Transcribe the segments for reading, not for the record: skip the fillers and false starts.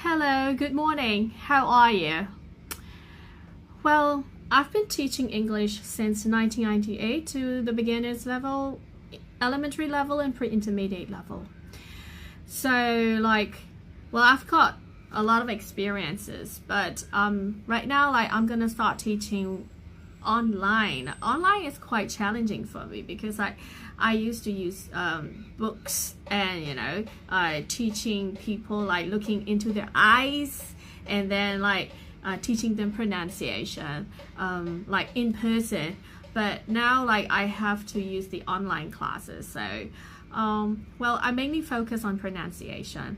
Hello, good morning. How are you? Well, I've been teaching English since 1998 to the beginners level, elementary level, and pre-intermediate level. So, I've got a lot of experiences, but right now, I'm gonna start teaching online. Online is quite challenging for me because I used to use books and teaching people looking into their eyes and then teaching them pronunciation in person, but now I have to use the online classes. So I mainly focus on pronunciation.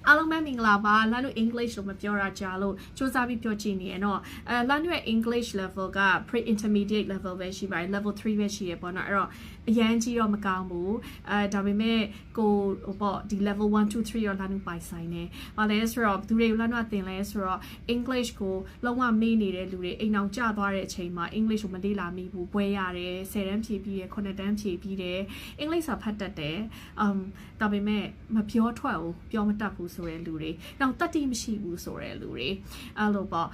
အားလုံးပဲမင်္ဂလာပါလမ်းတို့ English လို့မပြောတာကြာလို့စူးစမ်းပြီးပြောကြည့်နေရတော့လမ်းတို့ရဲ့ English level က pre-intermediate level ပဲရှိပါတယ် level 3ပဲရှိရပေါ့နော်အဲ့တော့အရန်ကြီးတော့မကောင်းဘူးဒါပေမဲ့ကိုဒီ level 1 2 3ရောလမ်းတို့ပိုင်ဆိုင်နေဘာလဲဆိုတော့သူတွေကိုလမ်းတို့သင်လဲဆိုတော့ English ကိုလုံးဝမေ့နေတဲ့လူတွေအိမ်အောင်ကျသွားတဲ့အချိန်မှာ English ကိုမလေ့လာမိဘူးပွဲရတယ်10တန်းဖြည့်ပြီးတယ်9တန်းဖြည့်ပြီးတယ် English စာဖတ်တတ်တယ်ဒါပေမဲ့မပြောထွက်ဘူးပြောမတတ်ဘူးဆိုတဲ့လူတွေနောက်တတိမရှိဘူးဆိုတဲ့လူတွေအဲ့လိုပေါ့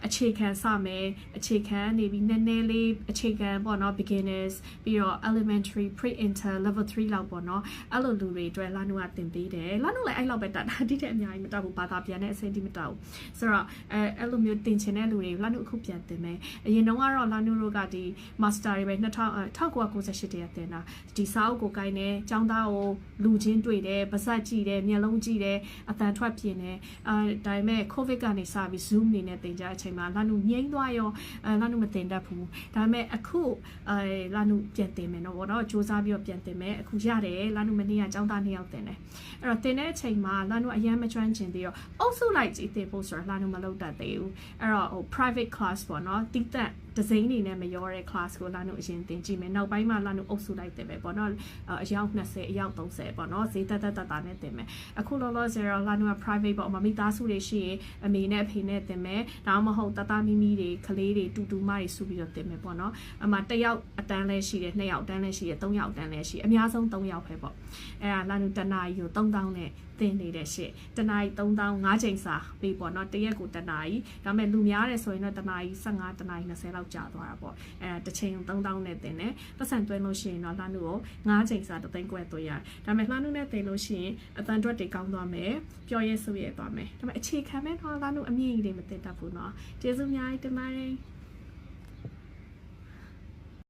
အခြေခံစမယ်အခြေခံနေပြီးနည်းနည်းလေးအခြေခံပေါ့နော် beginners ပြီးတော့ elementary pre-inter level 3လောက်ပေါ့နော်အဲ့လိုလူတွေအတွက်လာနုကသင်ပေးတယ်လာနုလည်းအဲ့လောက်ပဲတတ်တာတိတဲ့အများကြီးမတတ်ဘူးဘာသာပြန်တဲ့အဆင့်တိမတတ်ဘူးဆိုတော့အဲ့လိုမျိုးသင်ချင်တဲ့လူတွေလာနုအခုပြန်သင်မယ်အရင်တော့ကတော့လာနုတို့ကဒီ master တွေပဲ1998တည်းသင်တာဒီစာအုပ်ကိုကိုင်းနေចောင်းသားကိုလူချင်းတွေ့တယ်ပါဇက်ကြည့်တယ်မျက်လုံးကြည့်တယ်အတန်ထွက်ပြင်းတယ်ဒါပေမဲ့ COVID ကနေစပြီး Zoom နေနဲ့သင်ကြအချိန်မှာလာနုငိမ့်သွားရောလာနုမသင်တတ်ဘူးဒါပေမဲ့အခုလာနုပြန်သင်မယ်နော်ဗောနော်စူးစမ်းပြီးတော့ပြန်သင်မယ်အခုရတယ်လာနုမနေ့ကចောင်းသား2ယောက်သင်တယ်အဲ့တော့သင်တဲ့အချိန်မှာလာနုအရန်မကျွမ်းကျင်သေးတော့အုပ်စုလိုက်ကြည့်သင်ဖို့ဆိုတော့လာနုမလုပ်တတ်သေးဘူးအဲ့တော့private class ပေါ့နော်တိတက်ဒဇိန်းနေနဲ့မရောတဲ့ class ကိုလာနုအရင်သင်ကြည့်မယ်နောက်ပိုင်းမှာလာနုအုပ်စုလိုက်သင်မယ်ပေါ့နော်အယောက်20အယောက်30ပေါ့နော်ဈေးတက်နဲ့သင်မယ်အခုလောလောဆယ်တော့လာနုက private ပေါ့မိသားစုတွေရှိရင်အမေနဲ့အဖေနဲ့သင်မယ်ဒါမှမဟုတ်တသားမီမီတွေကလေးတွေတူတူမတွေစုပြီးတော့သင်မယ်ပေါ့နော်အမှတစ်ယောက်အတန်းလဲရှိတယ်2ယောက်အတန်းလဲရှိတယ်3ယောက်အတန်းလဲရှိအများဆုံး3ယောက်ပဲပေါ့အဲ့ဒါလာနုတနာကြီးကို3000နဲ့သင်နေတဲ့ရှစ်တနာကြီး3000 5ချိန်စာပေးပေါ့နော်တရက်ကိုတနာကြီးဒါပေမဲ့လူများတယ်ဆိုရင်တော့တနာကြီး15တနာကြီး20လောက်ကြာသွားတာပေါ့အဲ့တစ်ချိန်3000နဲ့သင်တယ်ပတ်စံသွင်းလို့ရှိရင်တော့လာနုကို5ချိန်စာ3သိန်းခွဲသွင်းရတယ်ဒါပေမဲ့လာနုနဲ့သင်လို့ရှိရင်အတန်တွက်တွေကောင်းသွားမယ်ပျော်ရဲဆိုရဲသွားမယ်ဒါပေမဲ့အခြေခံမဲ့တော့လာနုအမြင့်ကြီးတွေမသင်တတ်ဘူးနော်ကျေးဇူးအများကြီးတင်ပါတယ်